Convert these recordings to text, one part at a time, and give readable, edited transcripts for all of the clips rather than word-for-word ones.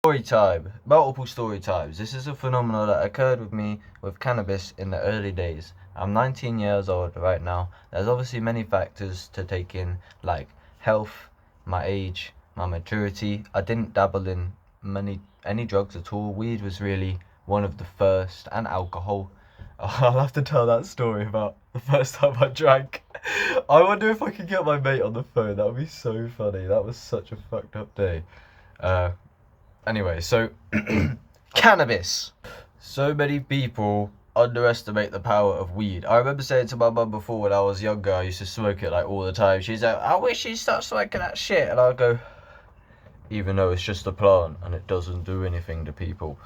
Story time. Multiple story times. This is a phenomenon that occurred with me with cannabis in the early days. I'm 19 years old right now. There's obviously many factors to take in, like health, my age, my maturity. I didn't dabble in any drugs at all. Weed was really one of the first, and alcohol. I'll have to tell that story about the first time I drank. I wonder if I can get my mate on the phone. That would be so funny. That was such a fucked up day. Anyway, so cannabis. So many people underestimate the power of weed. I remember saying to my mum before when I was younger, I used to smoke it like all the time. She's like, I wish you'd stop smoking that shit. And I'd go, even though it's just a plant and it doesn't do anything to people.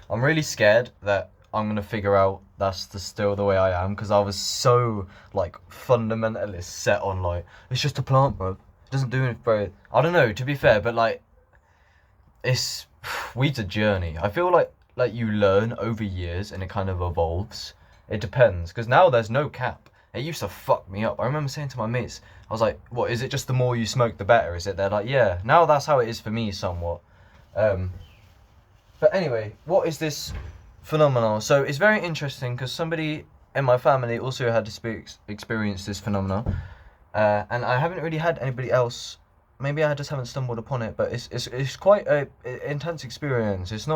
I'm really scared that I'm gonna figure out that's still the way I am, because I was so like fundamentalist set on like, it's just a plant, bro. It doesn't do anything, bro. I don't know, to be fair, but like, it's weed's a journey. I feel like you learn over years and it kind of evolves. It depends, because now there's no cap. It used to fuck me up. I remember saying to my mates, I was like, what, is it just the more you smoke the better? Is it? They're like, yeah. Now that's how it is for me somewhat. But anyway, what is this phenomenon? So it's very interesting because somebody in my family also had to experience this phenomenon, and I haven't really had anybody else. Maybe I just haven't stumbled upon it, but it's quite a intense experience. It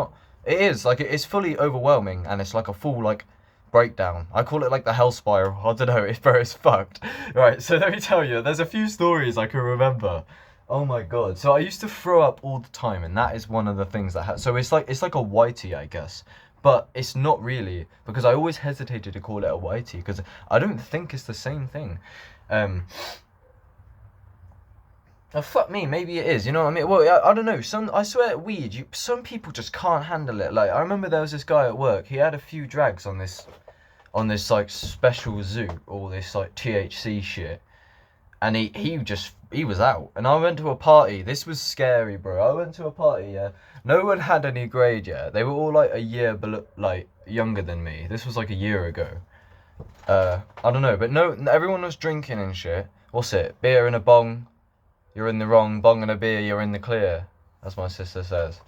is like it's fully overwhelming, and it's like a full like breakdown. I call it like the hell spiral. I don't know, it's fucked. Right, so let me tell you, there's a few stories I can remember. Oh my god. So I used to throw up all the time, and that is one of the things that so it's like a whitey, I guess. But it's not really, because I always hesitated to call it a whitey because I don't think it's the same thing. Oh, fuck me, maybe it is, you know what I mean? Well, I don't know, I swear weed, some people just can't handle it. Like, I remember there was this guy at work, he had a few drags on this like special zoo, all this like THC shit. And he was out. And I went to a party, this was scary, bro. I went to a party, yeah. No one had any grade yet. They were all like a year below, like younger than me. This was like a year ago. I don't know, but no, everyone was drinking and shit. What's it? Beer in a bong. You're in the wrong. Bong and a beer, you're in the clear. As my sister says.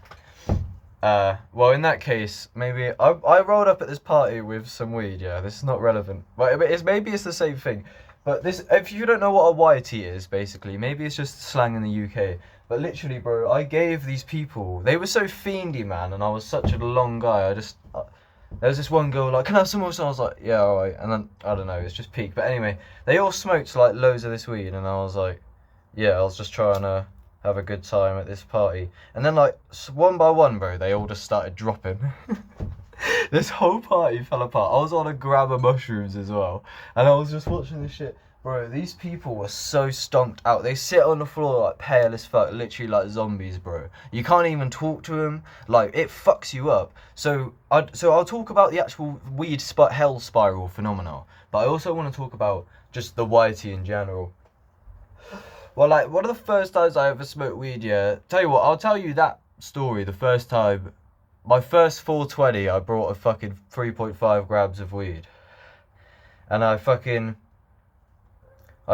Well, in that case, maybe I rolled up at this party with some weed. Yeah, this is not relevant, but maybe it's the same thing. But this, if you don't know what a whitey is, basically, maybe it's just slang in the UK. But literally, bro, I gave these people. They were so fiendy, man, and I was such a long guy. There was this one girl like, can I have some more? So I was like, yeah, all right. And then I don't know, it's just peak. But anyway, they all smoked like loads of this weed, and I was like, yeah, I was just trying to have a good time at this party. And then like one by one, bro, they all just started dropping. This whole party fell apart. I was on a gram of mushrooms as well, and I was just watching this shit. Bro, these people were so stomped out. They sit on the floor like pale as fuck, literally like zombies, bro. You can't even talk to them. Like, it fucks you up. So I'll talk about the actual weed hell spiral phenomenon, but I also want to talk about just the whitey in general. Well, like, one of the first times I ever smoked weed, yeah. Tell you what, I'll tell you that story. The first time, my first 420, I brought a fucking 3.5 grams of weed. And I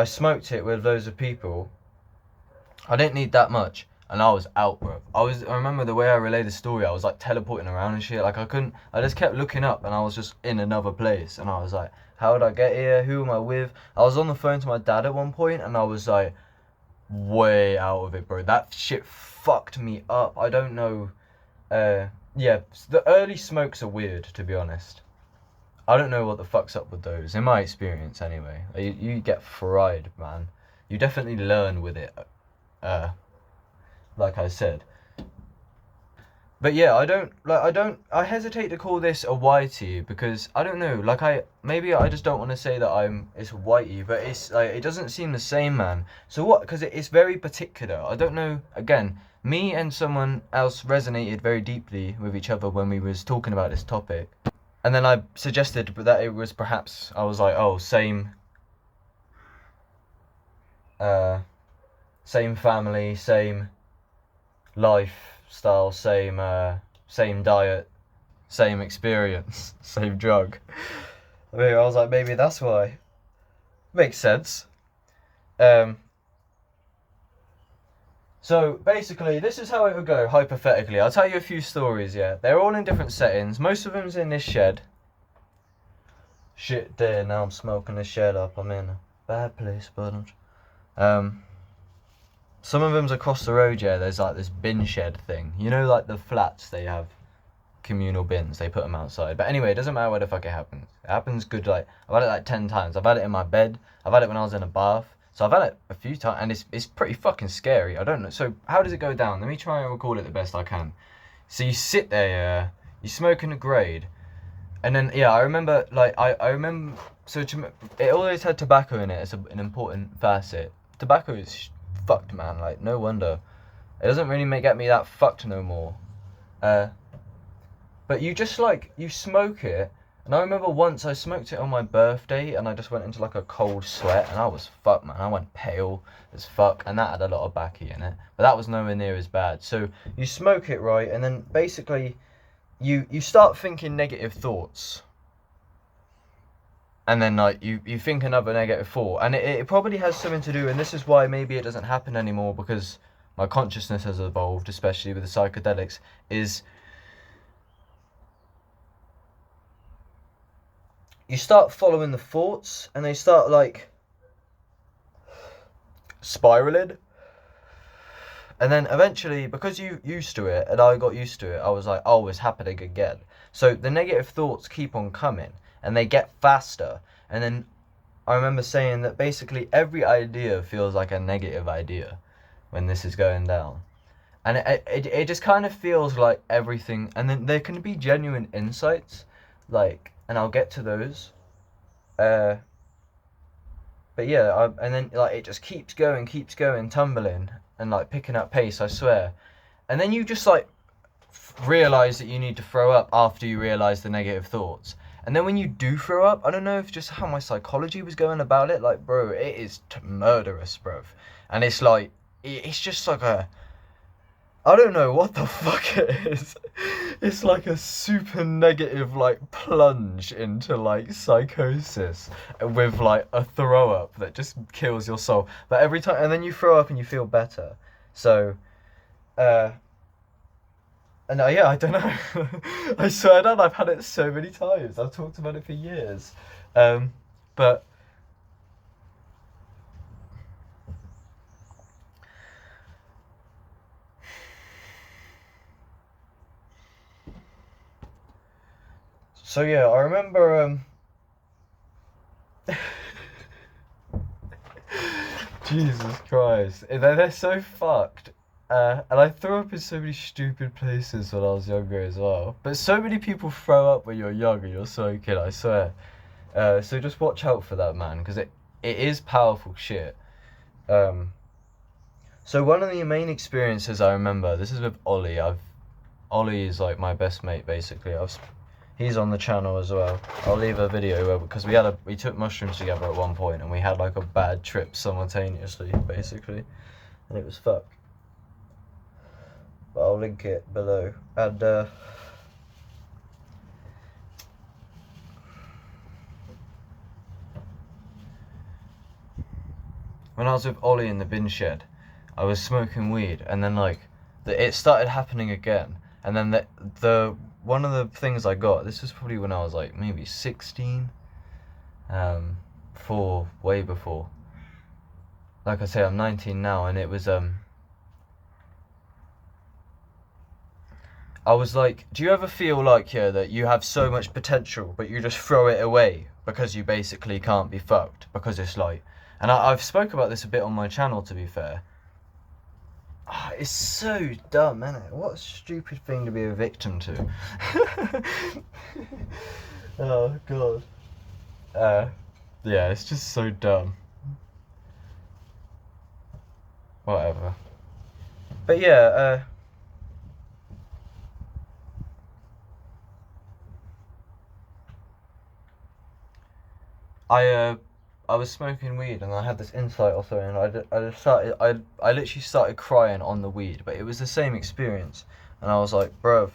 smoked it with loads of people. I didn't need that much. And I was out, bro. I remember the way I relayed the story, I was like teleporting around and shit. Like, I just kept looking up and I was just in another place. And I was like, how did I get here? Who am I with? I was on the phone to my dad at one point and I was like, way out of it, bro. That shit fucked me up. I don't know. Yeah, the early smokes are weird, to be honest. I don't know what the fuck's up with those, in my experience anyway. You get fried, man. You definitely learn with it, like I said. But yeah, I hesitate to call this a whitey because I don't know, like maybe I just don't want to say that it's whitey, but it's like, it doesn't seem the same, man. So what, because it's very particular. I don't know, again, me and someone else resonated very deeply with each other when we was talking about this topic. And then I suggested that it was perhaps, I was like, oh, same family, same lifestyle, same diet, same experience, same drug. I mean, I was like, maybe that's why. Makes sense. So basically, this is how it would go, hypothetically. I'll tell you a few stories, yeah. They're all in different settings. Most of them's in this shed. Shit, there, now I'm smoking the shed up. I'm in a bad place, but some of them's across the road, yeah. There's like this bin shed thing. You know, like the flats, they have communal bins. They put them outside. But anyway, it doesn't matter where the fuck it happens. It happens good, like, I've had it like 10 times. I've had it in my bed. I've had it when I was in a bath. So I've had it a few times, and it's pretty fucking scary. I don't know. So how does it go down? Let me try and record it the best I can. So you sit there, yeah, you smoke in a grade, and then, yeah, I remember, like, I remember, so it always had tobacco in it. It's an important facet. Tobacco is fucked, man. Like, no wonder. It doesn't really get me that fucked no more. But you just, like, you smoke it. And I remember once I smoked it on my birthday, and I just went into like a cold sweat, and I was fucked, man. I went pale as fuck, and that had a lot of baccy in it, but that was nowhere near as bad. So you smoke it, right, and then basically you start thinking negative thoughts, and then like you think another negative thought, and it probably has something to do, and this is why maybe it doesn't happen anymore, because my consciousness has evolved, especially with the psychedelics, is you start following the thoughts, and they start like spiraling, and then eventually, because you used to it and I got used to it, I was like, oh, it's happening again. So the negative thoughts keep on coming, and they get faster, and then I remember saying that basically every idea feels like a negative idea when this is going down, and it just kind of feels like everything, and then there can be genuine insights, like, and I'll get to those. But yeah, and then like it just keeps going, tumbling, and like picking up pace, I swear. And then you just like realize that you need to throw up after you realize the negative thoughts. And then when you do throw up, I don't know if just how my psychology was going about it, like, bro, it is murderous, bro. And it's like, it's just like I don't know what the fuck it is. It's like a super negative, like, plunge into, like, psychosis with, like, a throw up that just kills your soul. But every time, and then you throw up and you feel better. So, and yeah, I don't know. I swear down, I've had it so many times. I've talked about it for years. But so yeah, I remember Jesus Christ, they're so fucked. And I threw up in so many stupid places when I was younger as well. But so many people throw up when you're young and you're smoking, I swear. So just watch out for that, man, because it is powerful shit. So one of the main experiences I remember, this is with Ollie. Ollie is like my best mate, basically. He's on the channel as well. I'll leave a video because we took mushrooms together at one point, and we had like a bad trip simultaneously, basically, and it was fucked. But I'll link it below. And when I was with Ollie in the bin shed, I was smoking weed, and then like it started happening again, and then the one of the things I got, this was probably when I was like maybe 16, way before. Like I say, I'm 19 now, and it was I was like, do you ever feel like, yeah, that you have so much potential, but you just throw it away because you basically can't be fucked, because it's like, and I've spoke about this a bit on my channel, to be fair. It's so dumb, isn't it? What a stupid thing to be a victim to. Oh, God. Yeah, it's just so dumb. Whatever. But yeah, I was smoking weed, and I had this insight or something, and I literally started crying on the weed, but it was the same experience, and I was like, bruv,